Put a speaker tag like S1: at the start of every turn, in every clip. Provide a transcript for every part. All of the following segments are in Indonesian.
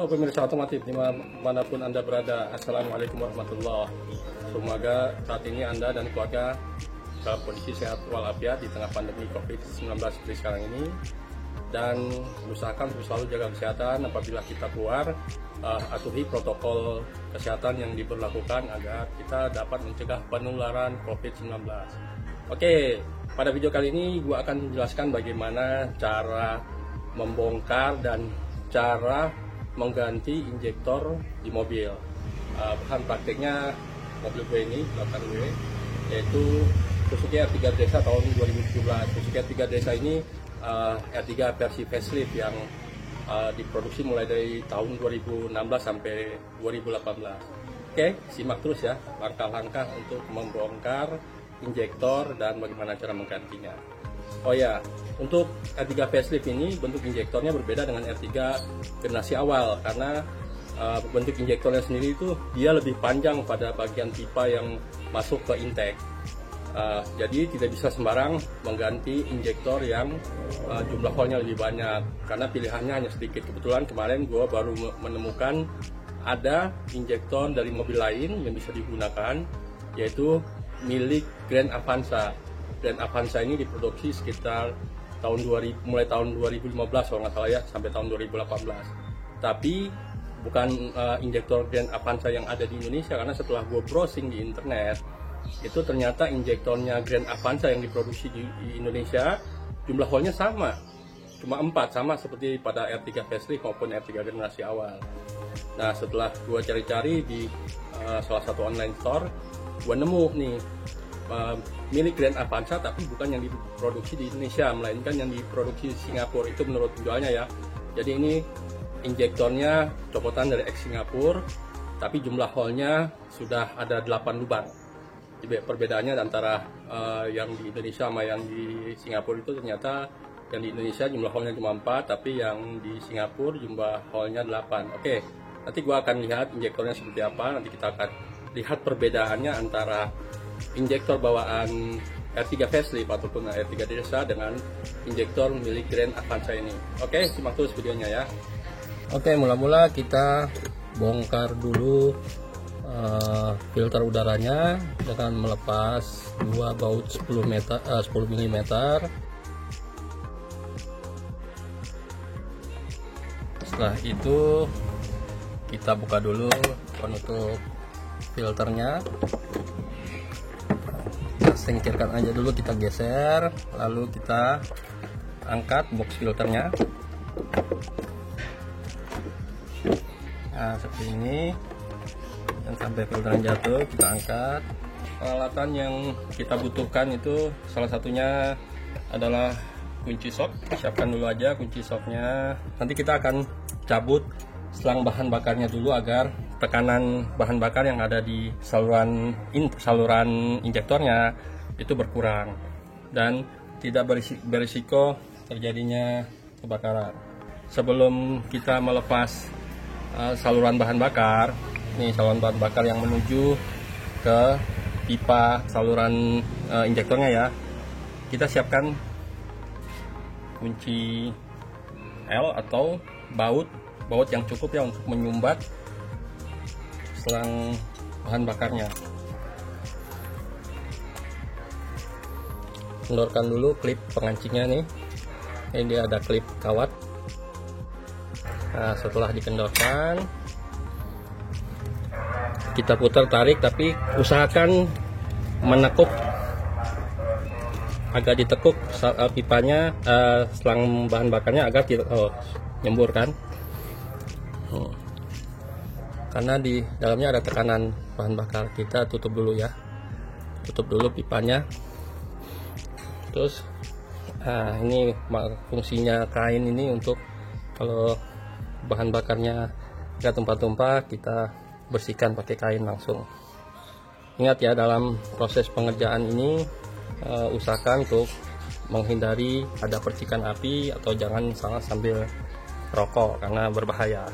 S1: Halo pemirsa otomotif dimanapun Anda berada, Assalamualaikum warahmatullahi wabarakatuh. Semoga saat ini Anda dan keluarga dalam kondisi sehat walafiat di tengah pandemi COVID-19 seperti sekarang ini. Dan usahakan untuk selalu jaga kesehatan apabila kita keluar, atuhi protokol kesehatan yang diberlakukan agar kita dapat mencegah penularan COVID-19. Oke, pada video kali ini gue akan menjelaskan bagaimana cara membongkar dan cara mengganti injektor di mobil. Bahan prakteknya mobil gue ini, belakang gue, yaitu Suzuki R3 Desa tahun 2017. Suzuki R3 Desa ini R3 versi facelift yang diproduksi mulai dari tahun 2016 sampai 2018. Oke, simak terus ya langkah-langkah untuk membongkar injektor dan bagaimana cara menggantinya. Oh ya, untuk R3 facelift ini bentuk injektornya berbeda dengan R3 generasi awal karena bentuk injektornya sendiri itu dia lebih panjang pada bagian pipa yang masuk ke intake. Jadi tidak bisa sembarang mengganti injektor yang jumlah hole-nya lebih banyak karena pilihannya hanya sedikit. Kebetulan kemarin gue baru menemukan ada injektor dari mobil lain yang bisa digunakan, yaitu milik Grand Avanza. Grand Avanza ini diproduksi sekitar mulai tahun 2015 kalau nggak salah ya, sampai tahun 2018. Tapi bukan injektor Grand Avanza yang ada di Indonesia, karena setelah gue browsing di internet, itu ternyata injektornya Grand Avanza yang diproduksi di Indonesia jumlah hole-nya sama, cuma 4, sama seperti pada R3 facelift maupun R3 generasi awal. Nah, setelah gue cari-cari di salah satu online store, gue nemu nih milik Grand Avanza tapi bukan yang diproduksi di Indonesia, melainkan yang diproduksi di Singapura. Itu menurut penjualnya ya. Jadi ini injektornya copotan dari ex Singapura, tapi jumlah hole-nya sudah ada 8 lubang. Perbedaannya antara yang di Indonesia sama yang di Singapura itu ternyata yang di Indonesia jumlah hole-nya cuma 4, tapi yang di Singapura jumlah hole-nya 8. Oke, nanti gua akan lihat injektornya seperti apa. Nanti kita akan lihat perbedaannya antara injektor bawaan R3 facelift ataupun R3 Desa dengan injektor milik Grand Avanza ini. Oke, simak terus videonya ya. Oke, mula-mula kita bongkar dulu filter udaranya dengan melepas 2 baut 10 mm. Setelah itu kita buka dulu penutup filternya, kita singkirkan aja dulu, kita geser, lalu kita angkat box filternya. Nah, seperti ini. Dan sampai filternya jatuh kita angkat. Peralatan yang kita butuhkan itu salah satunya adalah kunci sok. Siapkan dulu aja kunci soknya. Nanti kita akan cabut selang bahan bakarnya dulu agar tekanan bahan bakar yang ada di saluran injektornya itu berkurang dan tidak berisiko terjadinya kebakaran. Sebelum kita melepas saluran bahan bakar, ini saluran bahan bakar yang menuju ke pipa saluran injektornya ya, kita siapkan kunci L atau baut yang cukup ya untuk menyumbat selang bahan bakarnya. Kendorkan dulu klip pengancingnya nih. Ini dia ada klip kawat. Nah, setelah dikendorkan, kita putar tarik, tapi usahakan menekuk, agak ditekuk pipanya, selang bahan bakarnya agar tidak nyembur kan. Karena di dalamnya ada tekanan bahan bakar. Kita tutup dulu ya, tutup dulu pipanya. Terus ini fungsinya kain ini untuk kalau bahan bakarnya nggak tumpah-tumpah, kita bersihkan pakai kain langsung. Ingat ya, dalam proses pengerjaan ini usahakan untuk menghindari ada percikan api atau jangan salah sambil rokok karena berbahaya.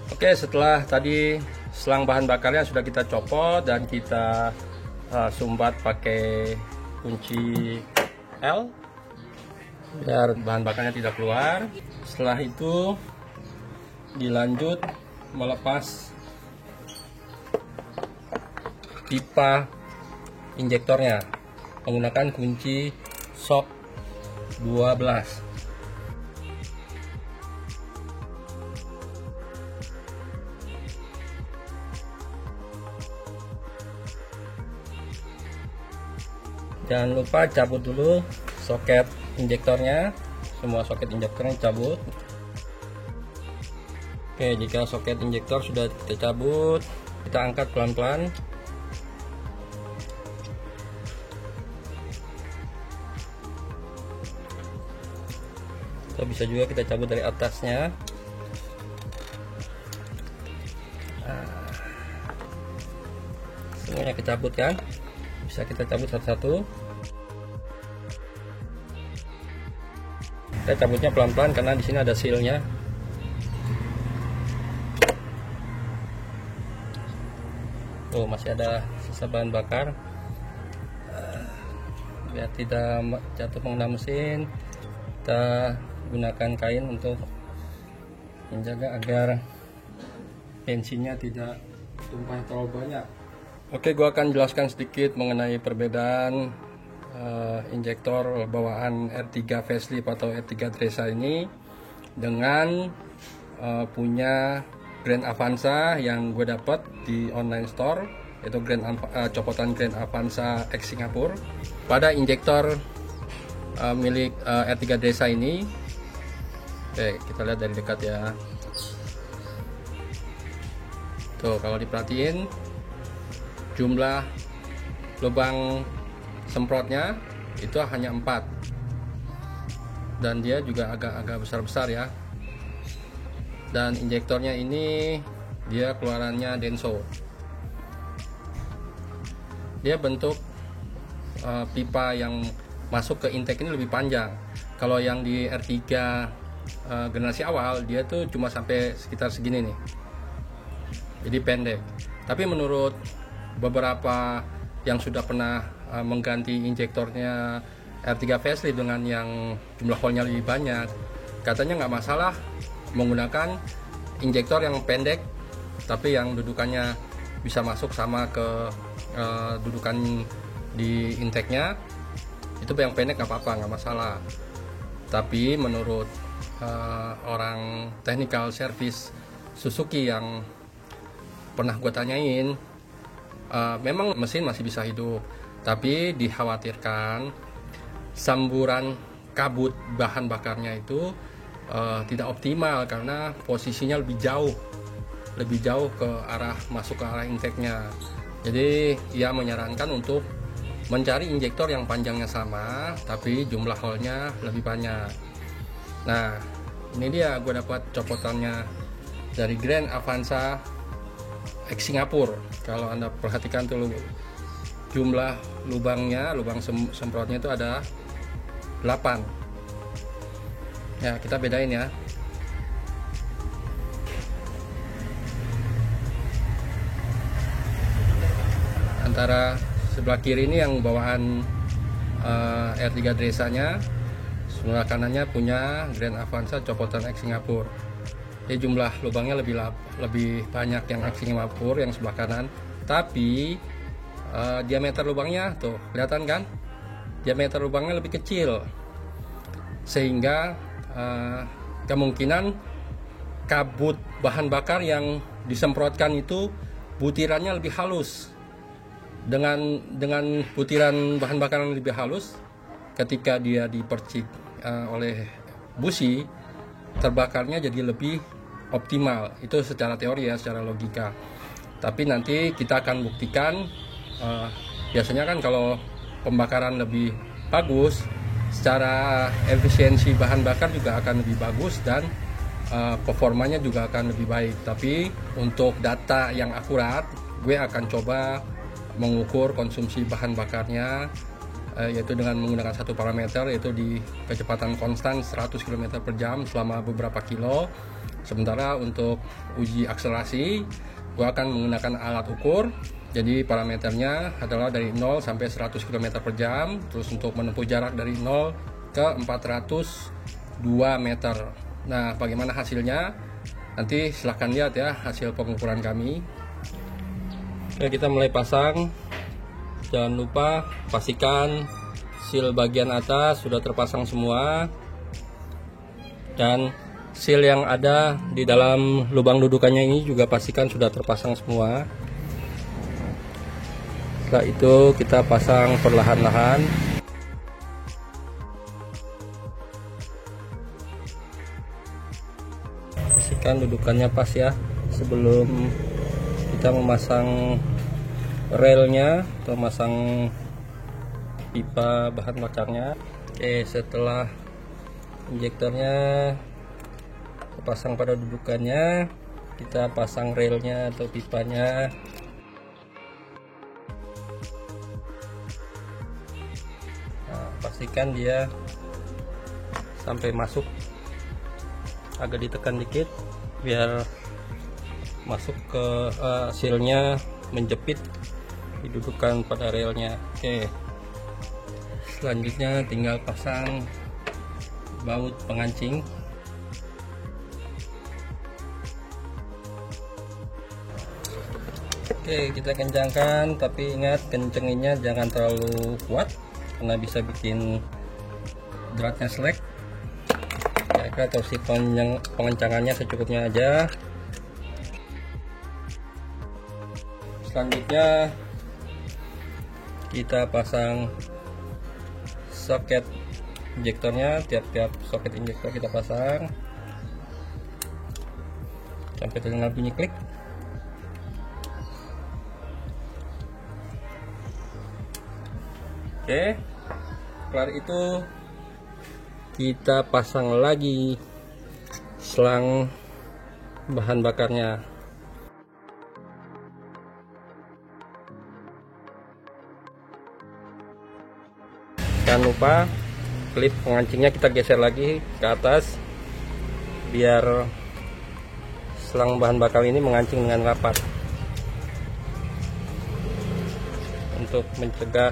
S1: Oke, setelah tadi selang bahan bakarnya sudah kita copot dan kita sumbat pakai kunci L biar bahan bakarnya tidak keluar. Setelah itu dilanjut melepas pipa injektornya menggunakan kunci shock 12. Jangan lupa cabut dulu soket injektornya, semua soket injektornya cabut. Oke, jika soket injektor sudah kita cabut, kita angkat pelan-pelan. Atau bisa juga kita cabut dari atasnya. Nah, semuanya kecabut kan? Bisa kita cabut satu-satu. Kita cabutnya pelan-pelan karena di sini ada sealnya. Tuh, masih ada sisa bahan bakar. Biar tidak jatuh pengguna mesin, kita gunakan kain untuk menjaga agar bensinnya tidak tumpah terlalu banyak. Oke, gua akan jelaskan sedikit mengenai perbedaan injektor bawaan R3 facelift atau R3 Dresa ini dengan punya Grand Avanza yang gue dapat di online store, yaitu copotan Grand Avanza X Singapura. Pada injektor milik R3 Dresa ini, oke, kita lihat dari dekat ya. Tuh, kalau diperhatiin jumlah lubang semprotnya itu hanya 4, dan dia juga agak besar-besar ya. Dan injektornya ini dia keluarannya Denso. Dia bentuk pipa yang masuk ke intake ini lebih panjang. Kalau yang di R3 generasi awal dia tuh cuma sampai sekitar segini nih, jadi pendek. Tapi menurut beberapa yang sudah pernah mengganti injektornya R3 facelift dengan yang jumlah hole-nya lebih banyak, katanya nggak masalah menggunakan injektor yang pendek tapi yang dudukannya bisa masuk sama ke dudukan di intake-nya. Itu yang pendek nggak apa-apa, nggak masalah. Tapi menurut orang technical service Suzuki yang pernah gue tanyain, memang mesin masih bisa hidup, tapi dikhawatirkan samburan kabut bahan bakarnya itu tidak optimal karena posisinya lebih jauh ke arah masuk ke arah intake-nya. Jadi ia menyarankan untuk mencari injektor yang panjangnya sama tapi jumlah hole-nya lebih banyak. Nah, ini dia gue dapat copotannya dari Grand Avanza X Singapura. Kalau Anda perhatikan tuh jumlah lubangnya, lubang semprotnya itu ada 8. Ya, kita bedain ya. Antara sebelah kiri ini yang bawaan R3 Dresanya, sebelah kanannya punya Grand Avanza copotan X Singapura. Jadi jumlah lubangnya lebih banyak yang X Singapura yang sebelah kanan, tapi diameter lubangnya tuh kelihatan kan? Diameter lubangnya lebih kecil, sehingga kemungkinan kabut bahan bakar yang disemprotkan itu butirannya lebih halus. Dengan butiran bahan bakar yang lebih halus, ketika dia dipercik oleh busi, terbakarnya jadi lebih optimal. Itu secara teori ya, secara logika. Tapi nanti kita akan buktikan. Biasanya kan kalau pembakaran lebih bagus, secara efisiensi bahan bakar juga akan lebih bagus dan performanya juga akan lebih baik. Tapi untuk data yang akurat, gue akan coba mengukur konsumsi bahan bakarnya, yaitu dengan menggunakan satu parameter, yaitu di kecepatan konstan 100 km per jam selama beberapa kilo. Sementara untuk uji akselerasi, gue akan menggunakan alat ukur. Jadi parameternya adalah dari 0 sampai 100 km per jam. Terus untuk menempuh jarak dari 0 ke 402 meter. Nah, bagaimana hasilnya? Nanti silahkan lihat ya hasil pengukuran kami. Oke, kita mulai pasang. Jangan lupa pastikan seal bagian atas sudah terpasang semua, dan seal yang ada di dalam lubang dudukannya ini juga pastikan sudah terpasang semua. Setelah itu kita pasang perlahan-lahan. Pastikan dudukannya pas ya sebelum kita memasang relnya atau memasang pipa bahan bakarnya. Oke, setelah injektornya terpasang pada dudukannya, kita pasang relnya atau pipanya. Nah, pastikan dia sampai masuk, agak ditekan dikit biar masuk ke sealnya, menjepit didudukan pada relnya. Oke, selanjutnya tinggal pasang baut pengancing. Oke, kita kencangkan, tapi ingat kencenginnya jangan terlalu kuat karena bisa bikin dratnya selek. Kira-kira torsi pengencangannya secukupnya aja. Selanjutnya kita pasang soket injektornya. Tiap-tiap soket injektor kita pasang sampai terdengar bunyi klik. Oke, kelar itu kita pasang lagi selang bahan bakarnya. Jangan lupa klip pengancingnya kita geser lagi ke atas biar selang bahan bakar ini mengancing dengan rapat untuk mencegah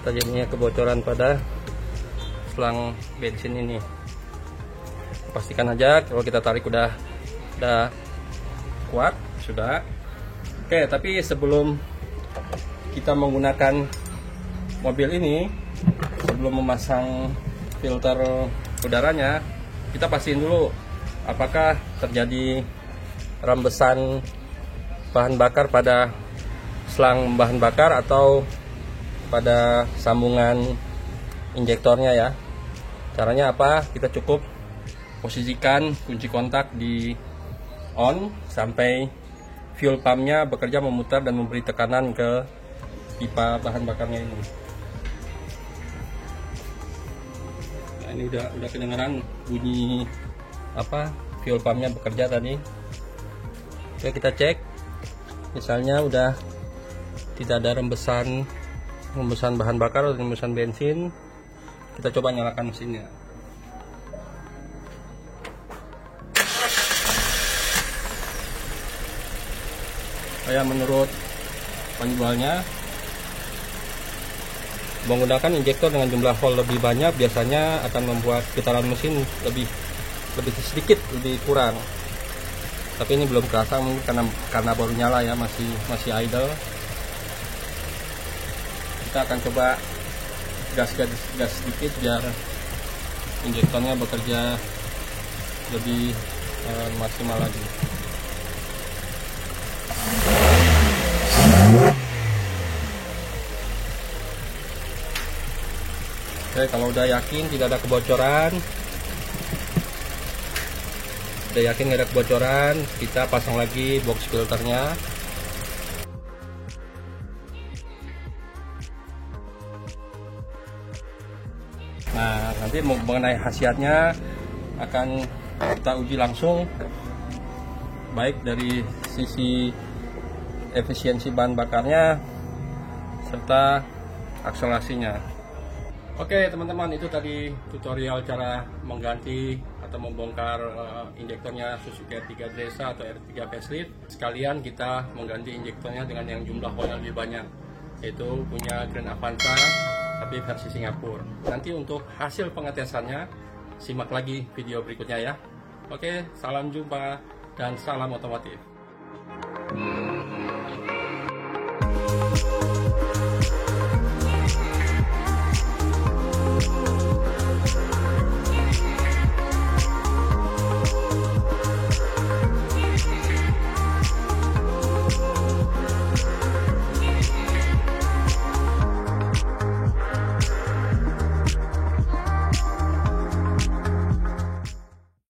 S1: terjadinya kebocoran pada selang bensin ini. Pastikan aja kalau kita tarik udah kuat sudah. Oke, tapi sebelum kita menggunakan mobil ini, sebelum memasang filter udaranya, kita pastiin dulu apakah terjadi rembesan bahan bakar pada selang bahan bakar atau pada sambungan injektornya ya. Caranya apa? Kita cukup posisikan kunci kontak di on sampai fuel pumpnya bekerja memutar dan memberi tekanan ke pipa bahan bakarnya ini. Nah, ini udah kedengaran bunyi apa fuel pumpnya bekerja tadi. Oke, kita cek. Misalnya udah tidak ada rembesan bahan bakar atau rembesan bensin, kita coba nyalakan mesinnya. Kayak menurut penjualnya, menggunakan injektor dengan jumlah volt lebih banyak biasanya akan membuat putaran mesin lebih sedikit, lebih kurang. Tapi ini belum kerasa mungkin karena baru nyala ya, masih idle. Kita akan coba gas sedikit biar injektornya bekerja lebih maksimal lagi. Oke, kalau udah yakin tidak ada kebocoran, kita pasang lagi box filternya. Nah, nanti mengenai khasiatnya akan kita uji langsung, baik dari sisi efisiensi bahan bakarnya serta akselerasinya. Oke teman-teman, itu tadi tutorial cara mengganti atau membongkar injektornya Suzuki R3 Dresa atau R3 facelift. Sekalian kita mengganti injektornya dengan yang jumlah volt lebih banyak, yaitu punya Grand Avanza tapi versi Singapura. Nanti untuk hasil pengetesannya simak lagi video berikutnya ya. Oke, salam jumpa dan salam otomotif.